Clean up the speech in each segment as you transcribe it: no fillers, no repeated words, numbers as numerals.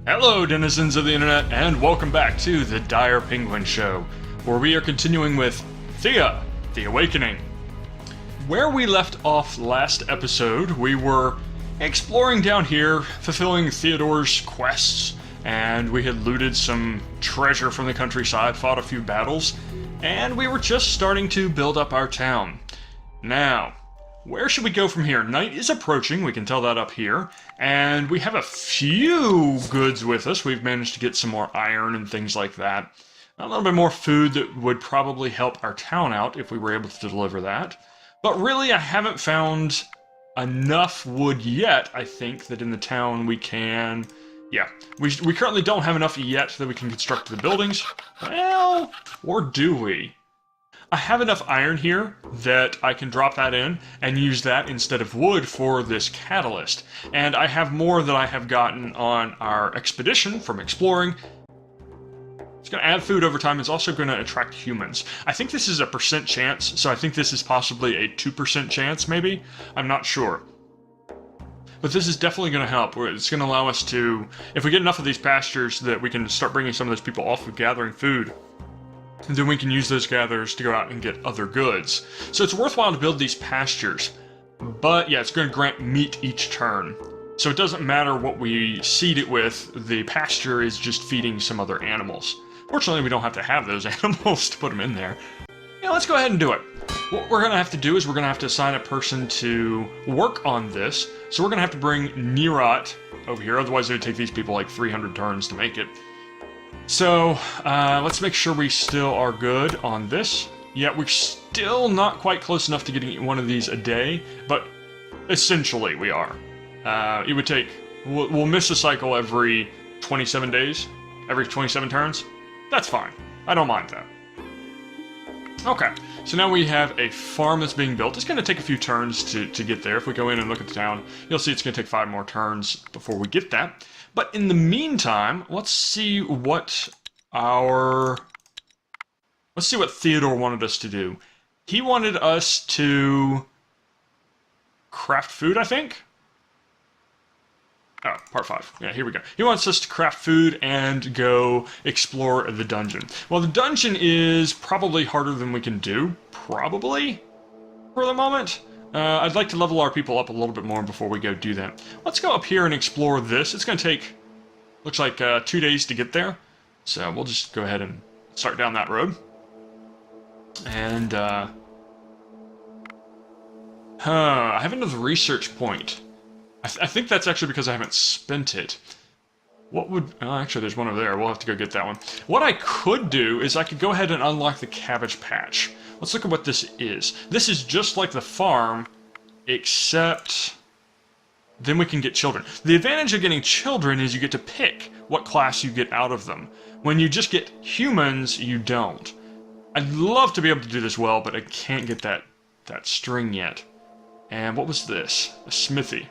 Hello, denizens of the internet, and welcome back to the Dire Penguin Show, where we are continuing with Thea, the Awakening. Where we left off last episode, we were exploring down here, fulfilling Theodore's quests, and we had looted some treasure from the countryside, fought a few battles, and we were just starting to build up our town. Now, where should we go from here? Night is approaching, we can tell that up here, and we have a few goods with us. We've managed to get some more iron and things like that. A little bit more food that would probably help our town out if we were able to deliver that. But really, I haven't found enough wood yet, I think, that in the town we can... Yeah, we currently don't have enough yet that we can construct the buildings. Well, or do we? I have enough iron here that I can drop that in and use that instead of wood for this catalyst. And I have more that I have gotten on our expedition from exploring. It's going to add food over time. It's also going to attract humans. I think this is a % chance, so I think this is possibly a 2% chance, maybe? I'm not sure. But this is definitely going to help. It's going to allow us to, if we get enough of these pastures, that we can start bringing some of those people off of gathering food. And then we can use those gatherers to go out and get other goods. So it's worthwhile to build these pastures. But yeah, it's going to grant meat each turn. So it doesn't matter what we seed it with, the pasture is just feeding some other animals. Fortunately, we don't have to have those animals to put them in there. Yeah, let's go ahead and do it. What we're going to have to do is we're going to have to assign a person to work on this. So we're going to have to bring Nerat over here, otherwise it would take these people like 300 turns to make it. So, let's make sure we still are good on this. Yeah, we're still not quite close enough to getting one of these a day, but essentially we are. It would take... We'll miss a cycle every 27 days, every 27 turns. That's fine. I don't mind that. Okay, so now we have a farm that's being built. It's going to take a few turns to get there. If we go in and look at the town, you'll see it's going to take 5 more turns before we get that. But in the meantime, let's see what Theodore wanted us to do. He wanted us to craft food, I think? Oh, part 5. Yeah, here we go. He wants us to craft food and go explore the dungeon. Well, the dungeon is probably harder than we can do. Probably, for the moment. I'd like to level our people up a little bit more before we go do that. Let's go up here and explore this. It's going to take, looks like 2 days to get there. So we'll just go ahead and start down that road. And, I have another research point. I think that's actually because I haven't spent it. What would... Oh, actually, there's one over there. We'll have to go get that one. What I could do is I could go ahead and unlock the cabbage patch. Let's look at what this is. This is just like the farm, except then we can get children. The advantage of getting children is you get to pick what class you get out of them. When you just get humans, you don't. I'd love to be able to do this well, but I can't get that string yet. And what was this? A smithy.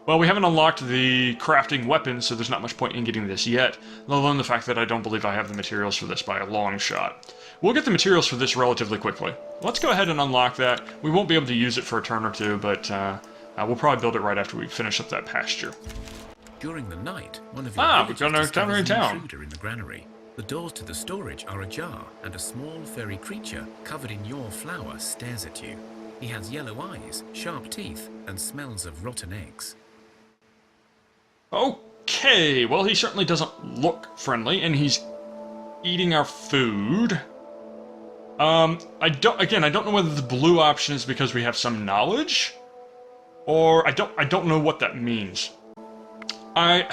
Well, we haven't unlocked the crafting weapons, so there's not much point in getting this yet, let alone the fact that I don't believe I have the materials for this by a long shot. We'll get the materials for this relatively quickly. Let's go ahead and unlock that. We won't be able to use it for a turn or two, but we'll probably build it right after we finish up that pasture. During the night, one of your we've got an intruder in the granary. The doors to the storage are ajar, and a small furry creature covered in your flour stares at you. He has yellow eyes, sharp teeth, and smells of rotten eggs. Okay, well, he certainly doesn't look friendly, and he's eating our food. I don't know whether the blue option is because we have some knowledge, or I don't know what that means. I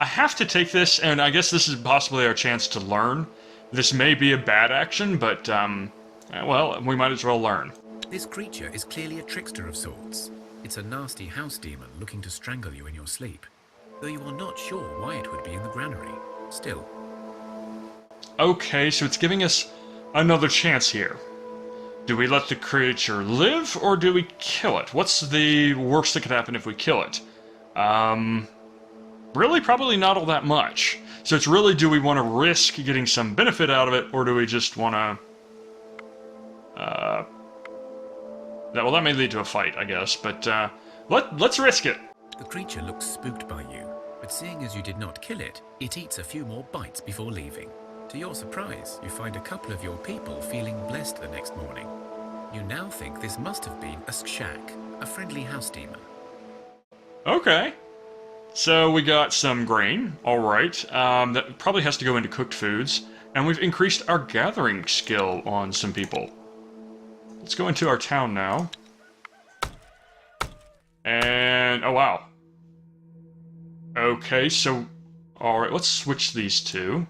have to take this, and I guess this is possibly our chance to learn. This may be a bad action, but, well, we might as well learn. This creature is clearly a trickster of sorts. It's a nasty house demon looking to strangle you in your sleep, though you are not sure why it would be in the granary. Still. Okay, so it's giving us another chance here. Do we let the creature live, or do we kill it? What's the worst that could happen if we kill it? Really, probably not all that much. So it's really, do we want to risk getting some benefit out of it, or do we just want to... well, that may lead to a fight, I guess, but let's risk it. The creature looks spooked by you, but seeing as you did not kill it, it eats a few more bites before leaving. To your surprise, you find a couple of your people feeling blessed the next morning. You now think this must have been a shack, a friendly house demon. Okay. So we got some grain, alright. That probably has to go into cooked foods. And we've increased our gathering skill on some people. Let's go into our town now. And, oh wow. Okay, so, alright, let's switch these two.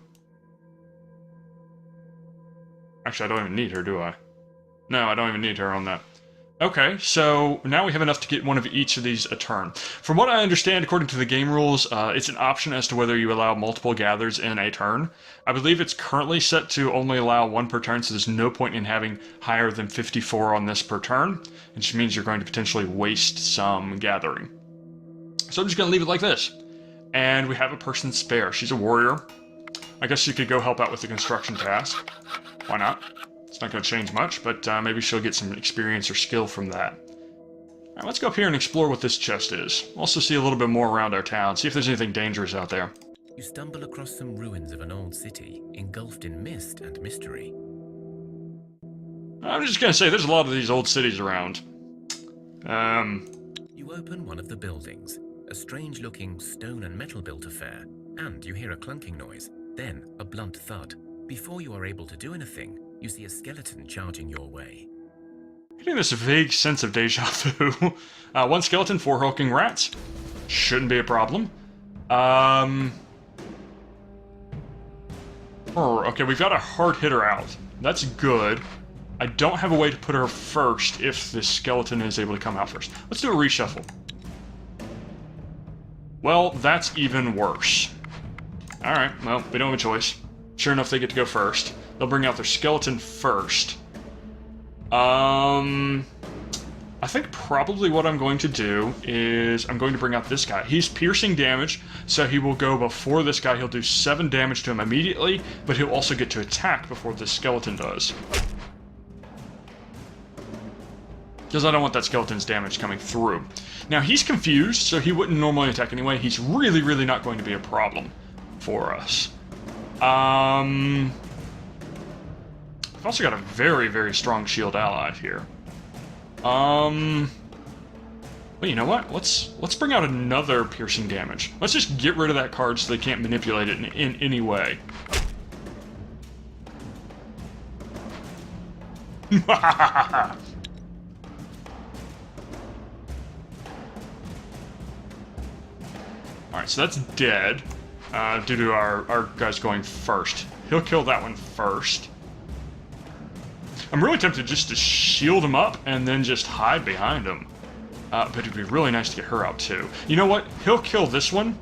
Actually, I don't even need her, do I? No, I don't even need her on that. Okay, so now we have enough to get one of each of these a turn. From what I understand, according to the game rules, it's an option as to whether you allow multiple gathers in a turn. I believe it's currently set to only allow one per turn, so there's no point in having higher than 54 on this per turn, which means you're going to potentially waste some gathering. So I'm just going to leave it like this. And we have a person spare. She's a warrior. I guess she could go help out with the construction task. Why not? It's not going to change much, but maybe she'll get some experience or skill from that. Alright, let's go up here and explore what this chest is. Also see a little bit more around our town, see if there's anything dangerous out there. You stumble across some ruins of an old city, engulfed in mist and mystery. I'm just going to say, there's a lot of these old cities around. You open one of the buildings, a strange-looking stone and metal-built affair, and you hear a clunking noise, then a blunt thud. Before you are able to do anything, you see a skeleton charging your way. Getting this vague sense of deja vu. One skeleton, 4 hulking rats. Shouldn't be a problem. Okay, we've got a hard hitter out. That's good. I don't have a way to put her first if this skeleton is able to come out first. Let's do a reshuffle. Well, that's even worse. Alright, well, we don't have a choice. Sure enough, they get to go first. They'll bring out their skeleton first. I think probably what I'm going to do is I'm going to bring out this guy. He's piercing damage, so he will go before this guy. He'll do 7 damage to him immediately, but he'll also get to attack before this skeleton does. Because I don't want that skeleton's damage coming through. Now, he's confused, so he wouldn't normally attack anyway. He's really, really not going to be a problem for us. I've also got a very, very strong shield ally here. Well, you know what? Let's bring out another piercing damage. Let's just get rid of that card so they can't manipulate it in any way. Alright, so that's dead. Due to our guys going first. He'll kill that one first. I'm really tempted just to shield him up and then just hide behind him. But it'd be really nice to get her out too. You know what? He'll kill this one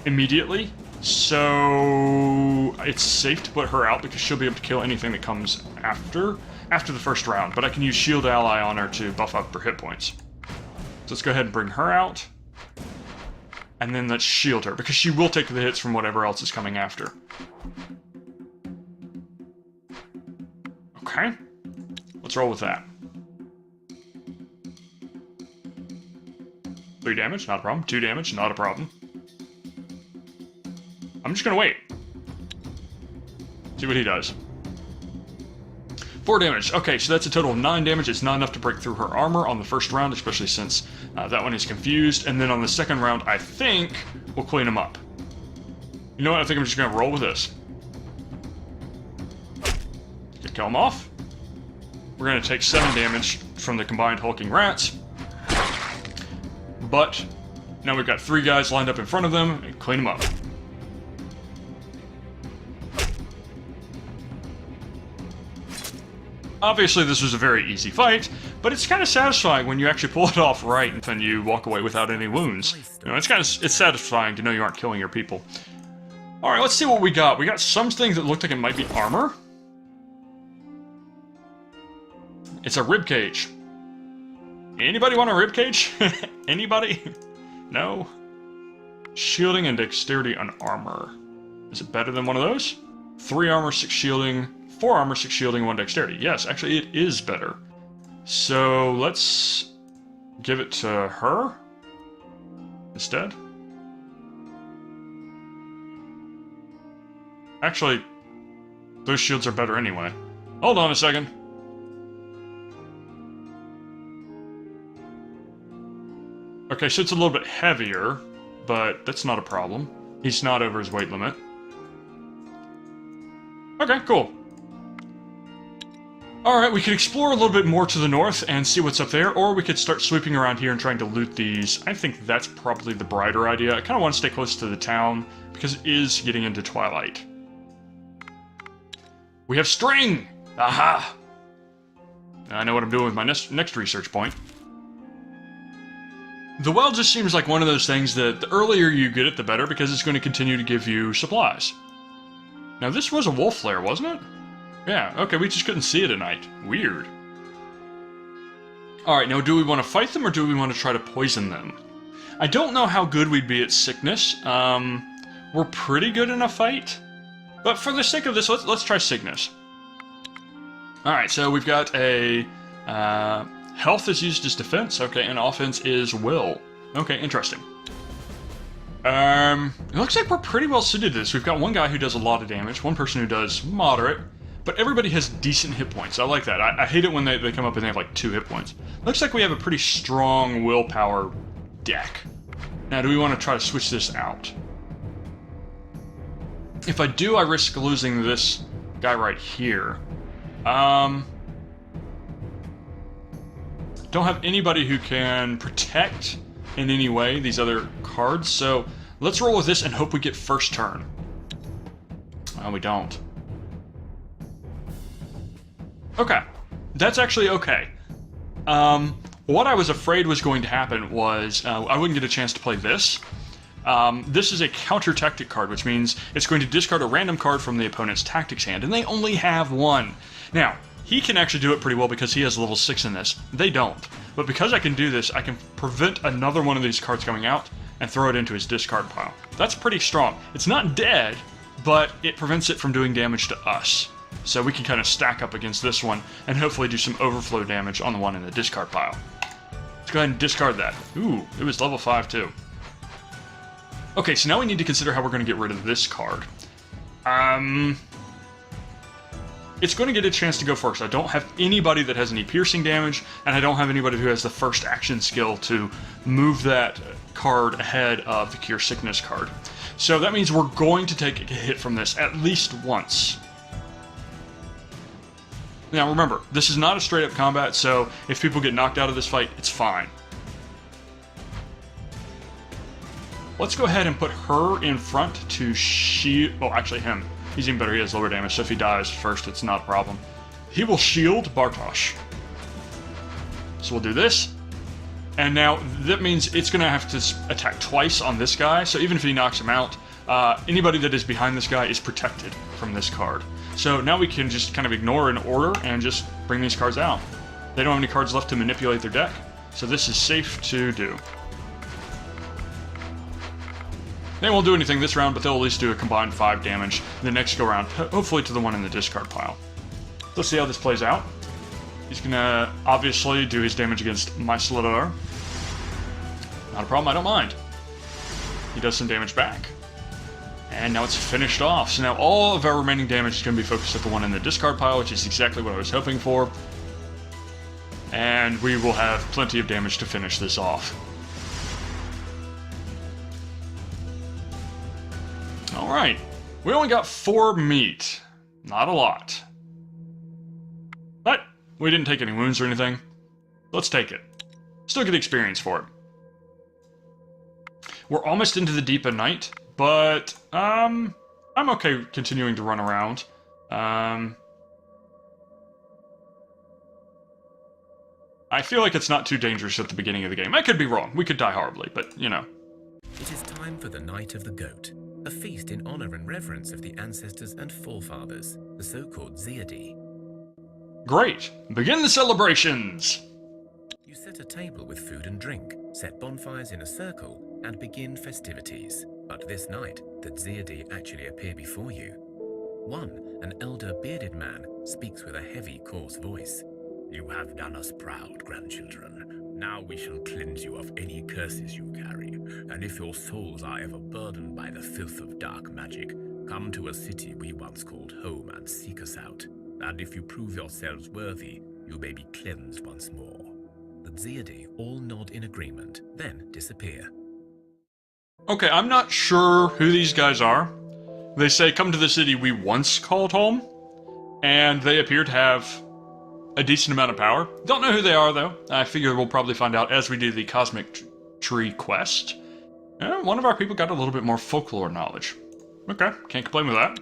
immediately. So it's safe to put her out because she'll be able to kill anything that comes after the first round. But I can use shield ally on her to buff up her hit points. So let's go ahead and bring her out. And then let's shield her, because she will take the hits from whatever else is coming after. Okay. Let's roll with that. 3 damage, not a problem. 2 damage, not a problem. I'm just gonna wait. See what he does. 4 damage. Okay, so that's a total of 9 damage. It's not enough to break through her armor on the first round, especially since that one is confused. And then on the second round, I think we'll clean him up. You know what? I think I'm just going to roll with this. Kill him off. We're going to take 7 damage from the combined hulking rats. But now we've got 3 guys lined up in front of them and clean them up. Obviously, this was a very easy fight, but it's kind of satisfying when you actually pull it off right and you walk away without any wounds. You know, it's satisfying to know you aren't killing your people. All right, let's see what we got. We got some things that look like it might be armor. It's a rib cage. Anybody want a rib cage? Anybody? No? Shielding and dexterity on armor. Is it better than one of those? 3 armor, 6 shielding. 4 armor, 6 shielding, 1 dexterity. Yes, actually it is better. So let's give it to her. instead. Actually, those shields are better anyway. Hold on a second. Okay, so it's a little bit heavier, but that's not a problem. He's not over his weight limit. Okay, cool. Alright, we could explore a little bit more to the north and see what's up there, or we could start sweeping around here and trying to loot these. I think that's probably the brighter idea. I kind of want to stay close to the town, because it is getting into twilight. We have string! Aha! I know what I'm doing with my next research point. The well just seems like one of those things that the earlier you get it, the better, because it's going to continue to give you supplies. Now, this was a wolf flare, wasn't it? Yeah, okay, we just couldn't see it at night. Weird. Alright, now do we want to fight them, or do we want to try to poison them? I don't know how good we'd be at sickness. We're pretty good in a fight. But for the sake of this, let's try sickness. Alright, so we've got a... health is used as defense, okay, and offense is will. Okay, interesting. It looks like we're pretty well suited to this. We've got one guy who does a lot of damage, one person who does moderate, but everybody has decent hit points. I like that. I hate it when they come up and they have like 2 hit points. Looks like we have a pretty strong willpower deck. Now, do we want to try to switch this out? If I do, I risk losing this guy right here. Don't have anybody who can protect in any way these other cards, so let's roll with this and hope we get first turn. Well, we don't. Okay, that's actually okay. What I was afraid was going to happen was I wouldn't get a chance to play this. This is a counter tactic card, which means it's going to discard a random card from the opponent's tactics hand, and they only have 1. Now, he can actually do it pretty well because he has level 6 in this. They don't. But because I can do this, I can prevent another one of these cards coming out and throw it into his discard pile. That's pretty strong. It's not dead, but it prevents it from doing damage to us. So we can kind of stack up against this one and hopefully do some overflow damage on the one in the discard pile. Let's go ahead and discard that. Ooh, it was level 5 too. Okay, so now we need to consider how we're going to get rid of this card. It's going to get a chance to go first. I don't have anybody that has any piercing damage, and I don't have anybody who has the first action skill to move that card ahead of the Cure Sickness card. So that means we're going to take a hit from this at least once. Now remember, this is not a straight up combat, so if people get knocked out of this fight, it's fine. Let's go ahead and put her in front to shield... well, actually him. He's even better, he has lower damage, so if he dies first, it's not a problem. He will shield Bartosz. So we'll do this. And now, that means it's going to have to attack twice on this guy, so even if he knocks him out, anybody that is behind this guy is protected from this card. So now we can just kind of ignore an order and just bring these cards out. They don't have any cards left to manipulate their deck, so this is safe to do. They won't do anything this round, but they'll at least do a combined 5 damage the next go round, hopefully to the one in the discard pile. Let's see how this plays out. He's gonna obviously do his damage against my Skelerrat. Not a problem, I don't mind. He does some damage back. And now it's finished off. So now all of our remaining damage is going to be focused at the one in the discard pile, which is exactly what I was hoping for. And we will have plenty of damage to finish this off. Alright, we only got 4 meat. Not a lot. But we didn't take any wounds or anything. Let's take it. Still get experience for it. We're almost into the deep of night, but I'm okay continuing to run around. I feel like it's not too dangerous at the beginning of the game. I could be wrong. We could die horribly, but, you know. It is time for the Night of the Goat, a feast in honor and reverence of the ancestors and forefathers, the so-called Zeadi. Great! Begin the celebrations! You set a table with food and drink, set bonfires in a circle, and begin festivities. But this night, the Zeadi actually appear before you. One, an elder bearded man, speaks with a heavy, coarse voice. You have done us proud, grandchildren. Now we shall cleanse you of any curses you carry, and if your souls are ever burdened by the filth of dark magic, come to a city we once called home and seek us out. And if you prove yourselves worthy, you may be cleansed once more. The Ziadi all nod in agreement, then disappear. Okay, I'm not sure who these guys are. They say, come to the city we once called home, and they appear to have a decent amount of power. Don't know who they are, though. I figure we'll probably find out as we do the Cosmic Tree quest. One of our people got a little bit more folklore knowledge. Okay, can't complain with that.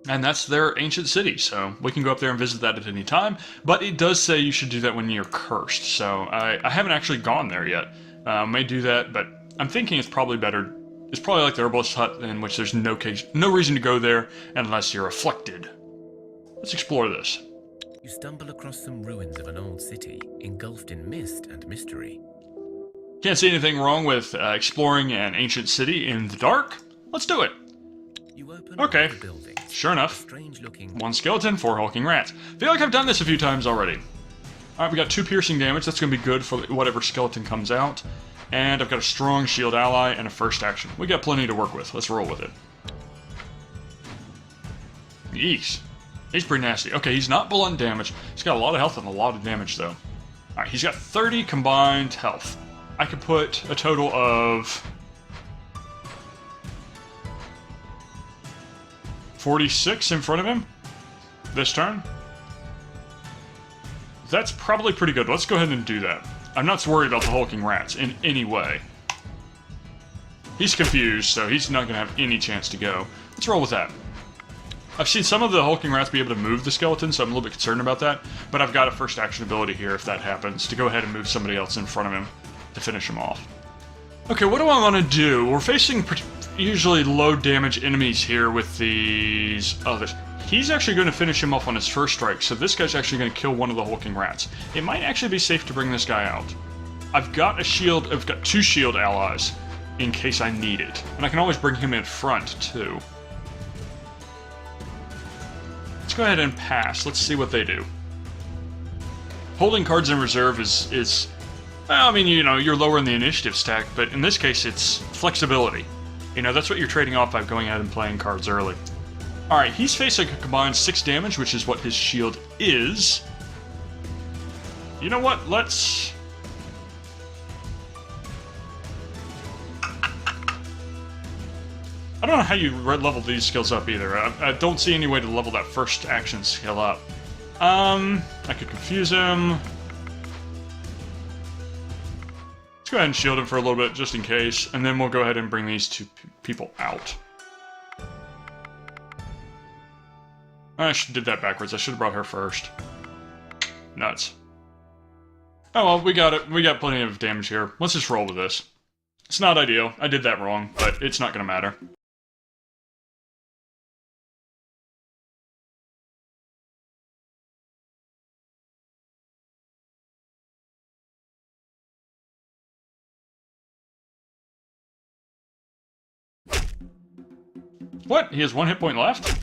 And that's their ancient city, so we can go up there and visit that at any time. But it does say you should do that when you're cursed, so I haven't actually gone there yet. May do that, but I'm thinking it's probably better. It's probably like the herbalist hut, in which there's no reason to go there unless you're afflicted. Let's explore this. You stumble across some ruins of an old city, engulfed in mist and mystery. Can't see anything wrong with exploring an ancient city in the dark. Let's do it. You open Okay, the buildings. sure enough. Strange-looking. 1 skeleton, 4 hulking rats. Feel like I've done this a few times already. Alright, we got 2 piercing damage. That's going to be good for whatever skeleton comes out. And I've got a strong shield ally and a first action. We got plenty to work with. Let's roll with it. Yeesh. He's pretty nasty. Okay, he's not blunt damage. He's got a lot of health and a lot of damage, though. Alright, he's got 30 combined health. I could put a total of 46 in front of him this turn. That's probably pretty good. Let's go ahead and do that. I'm not worried about the hulking rats in any way. He's confused, so he's not going to have any chance to go. Let's roll with that. I've seen some of the hulking rats be able to move the skeleton, so I'm a little bit concerned about that. But I've got a first action ability here if that happens, to go ahead and move somebody else in front of him to finish him off. Okay, what do I want to do? We're facing usually low damage enemies here with these others. He's actually going to finish him off on his first strike, so this guy's actually going to kill one of the hulking rats. It might actually be safe to bring this guy out. I've got 2 shield allies in case I need it. And I can always bring him in front, too. Let's go ahead and pass. Let's see what they do. Holding cards in reserve is well, I mean, you know, you're lower in the initiative stack, but in this case, it's flexibility. You know, that's what you're trading off by going ahead and playing cards early. Alright, he's facing a combined 6 damage, which is what his shield is. You know what? Let's... I don't know how you level these skills up either. I don't see any way to level that first action skill up. I could confuse him. Let's go ahead and shield him for a little bit, just in case, and then we'll go ahead and bring these 2 people out. I did that backwards. I should have brought her first. Nuts. Oh well, we got it. We got plenty of damage here. Let's just roll with this. It's not ideal. I did that wrong, but it's not going to matter. What? He has 1 hit point left?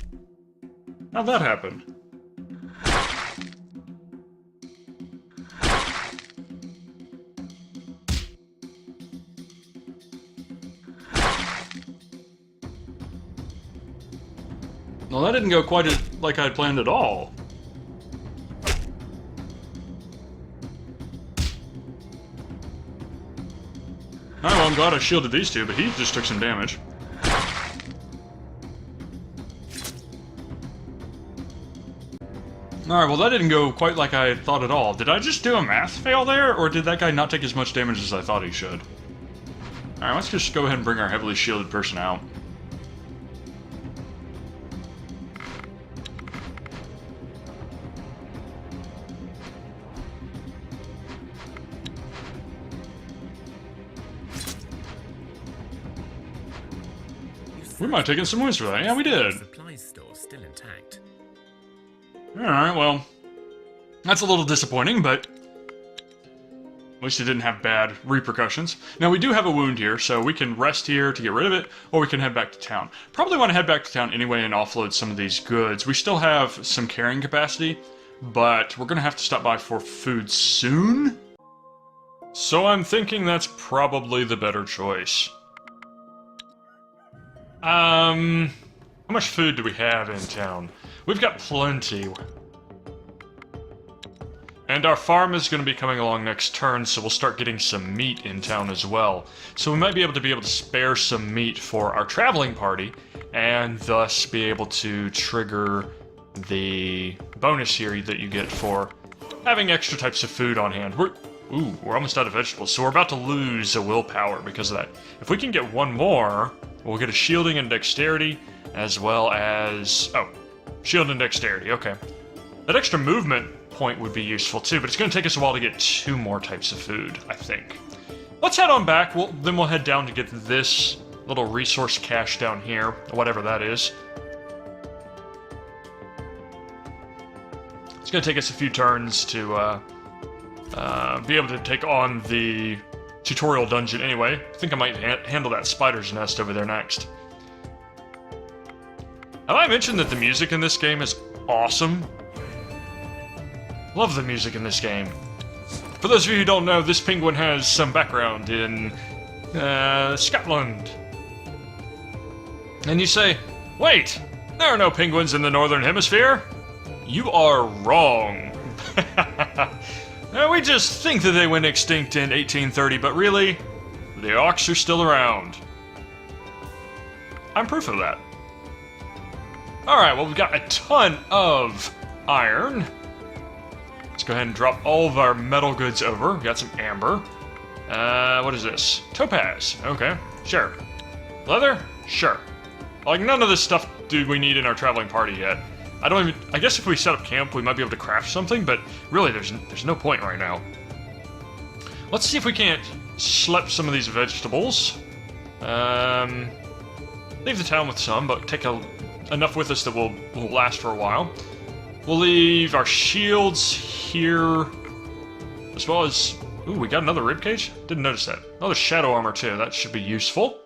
How'd that happen? Well, that didn't go quite like I had planned at all. Oh, well, I'm glad I shielded these 2, but he just took some damage. Alright, well that didn't go quite like I thought at all. Did I just do a math fail there, or did that guy not take as much damage as I thought he should? Alright, let's just go ahead and bring our heavily shielded person out. We might have taken some wounds for that. Yeah, we did. Supplies store still intact. Alright, well, that's a little disappointing, but at least it didn't have bad repercussions. Now, we do have a wound here, so we can rest here to get rid of it, or we can head back to town. Probably want to head back to town anyway and offload some of these goods. We still have some carrying capacity, but we're gonna have to stop by for food soon. So I'm thinking that's probably the better choice. How much food do we have in town? We've got plenty. And our farm is going to be coming along next turn, so we'll start getting some meat in town as well. So we might be able to spare some meat for our traveling party, and thus be able to trigger the bonus here that you get for having extra types of food on hand. We're almost out of vegetables, so we're about to lose a willpower because of that. If we can get one more, we'll get a shielding and dexterity, as well as... oh, shield and dexterity, okay. That extra movement point would be useful too, but it's going to take us a while to get 2 more types of food, I think. Let's head on back, then we'll head down to get this little resource cache down here, whatever that is. It's going to take us a few turns to be able to take on the tutorial dungeon anyway. I think I might handle that spider's nest over there next. Have I mentioned that the music in this game is awesome? Love the music in this game. For those of you who don't know, this penguin has some background in Scotland. And you say, wait, there are no penguins in the Northern Hemisphere? You are wrong. We just think that they went extinct in 1830, but really, the auks are still around. I'm proof of that. Alright, well, we've got a ton of iron. Let's go ahead and drop all of our metal goods over. We've got some amber. What is this? Topaz. Okay, sure. Leather? Sure. Like, none of this stuff do we need in our traveling party yet. I guess if we set up camp, we might be able to craft something, but really, there's no point right now. Let's see if we can't schlep some of these vegetables. Leave the town with some, but take enough with us that will last for a while. We'll leave our shields here, as well as... ooh, we got another ribcage? Didn't notice that. Another shadow armor, too. That should be useful.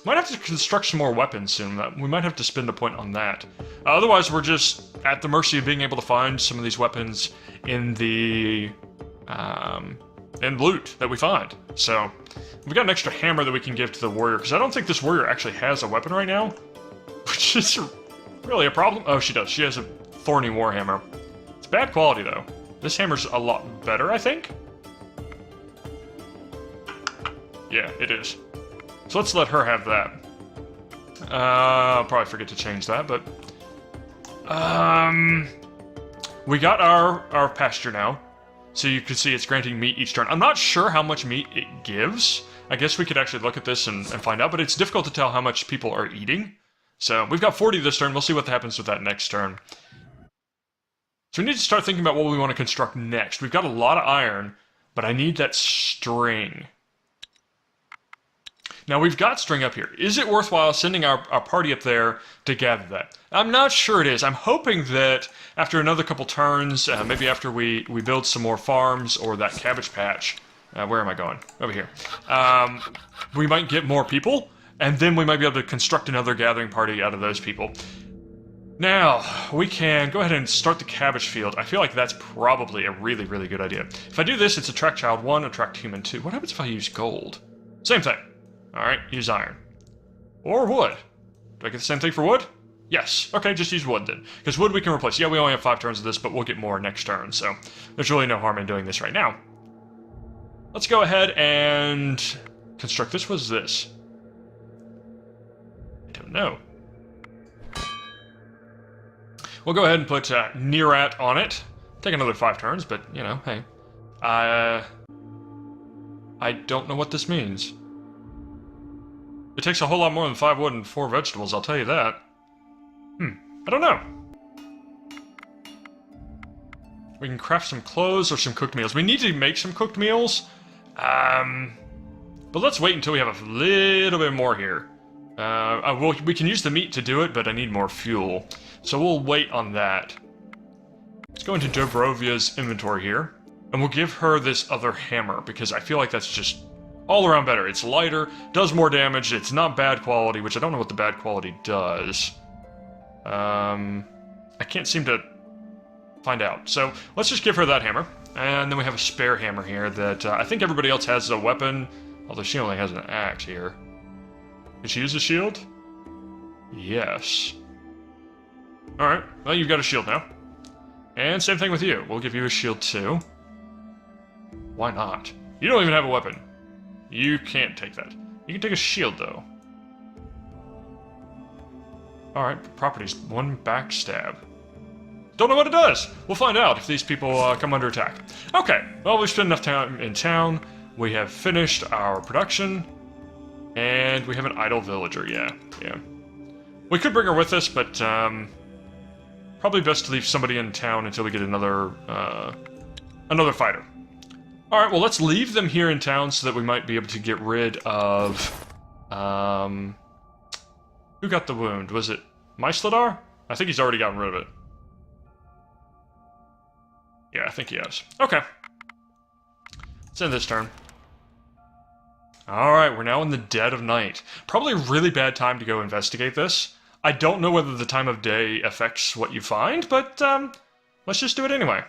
Might have to construct some more weapons soon. We might have to spend a point on that. Otherwise, we're just at the mercy of being able to find some of these weapons in the... in loot that we find. So, we've got an extra hammer that we can give to the warrior, because I don't think this warrior actually has a weapon right now, which is really a problem. Oh, she does. She has a thorny warhammer. It's bad quality, though. This hammer's a lot better, I think. Yeah, it is. So let's let her have that. I'll probably forget to change that, but... we got our pasture now. So you can see it's granting meat each turn. I'm not sure how much meat it gives. I guess we could actually look at this and find out, but it's difficult to tell how much people are eating. So we've got 40 this turn. We'll see what happens with that next turn. So we need to start thinking about what we want to construct next. We've got a lot of iron, but I need that string. Now, we've got string up here. Is it worthwhile sending our party up there to gather that? I'm not sure it is. I'm hoping that after another couple turns, maybe after we build some more farms or that cabbage patch, where am I going? Over here. We might get more people, and then we might be able to construct another gathering party out of those people. Now, we can go ahead and start the cabbage field. I feel like that's probably a really, really good idea. If I do this, it's attract child 1, attract human 2. What happens if I use gold? Same thing. Alright, use iron. Or wood. Do I get the same thing for wood? Yes. Okay, just use wood then. Because wood we can replace. Yeah, we only have 5 turns of this, but we'll get more next turn, so there's really no harm in doing this right now. Let's go ahead and construct this. What is this? I don't know. We'll go ahead and put Nearat on it. Take another 5 turns, but, you know, hey. I don't know what this means. It takes a whole lot more than 5 wood and 4 vegetables, I'll tell you that. I don't know. We can craft some clothes or some cooked meals. We need to make some cooked meals. But let's wait until we have a little bit more here. We can use the meat to do it, but I need more fuel. So we'll wait on that. Let's go into Dobrovia's inventory here. And we'll give her this other hammer, because I feel like that's just all around better. It's lighter, does more damage, it's not bad quality, which I don't know what the bad quality does. I can't seem to find out. So let's just give her that hammer. And then we have a spare hammer here that I think everybody else has a weapon, although she only has an axe here. Can she use a shield? Yes. Alright, well, you've got a shield now. And same thing with you. We'll give you a shield too. Why not? You don't even have a weapon. You can't take that. You can take a shield, though. Alright, properties. 1 backstab. Don't know what it does! We'll find out if these people come under attack. Okay, well, we've spent enough time in town. We have finished our production. And we have an idle villager, yeah. We could bring her with us, but probably best to leave somebody in town until we get another fighter. Alright, well, let's leave them here in town so that we might be able to get rid of... who got the wound? Was it Mysladar? I think he's already gotten rid of it. Yeah, I think he has. Okay. Let's end this turn. Alright, we're now in the dead of night. Probably a really bad time to go investigate this. I don't know whether the time of day affects what you find, but let's just do it anyway.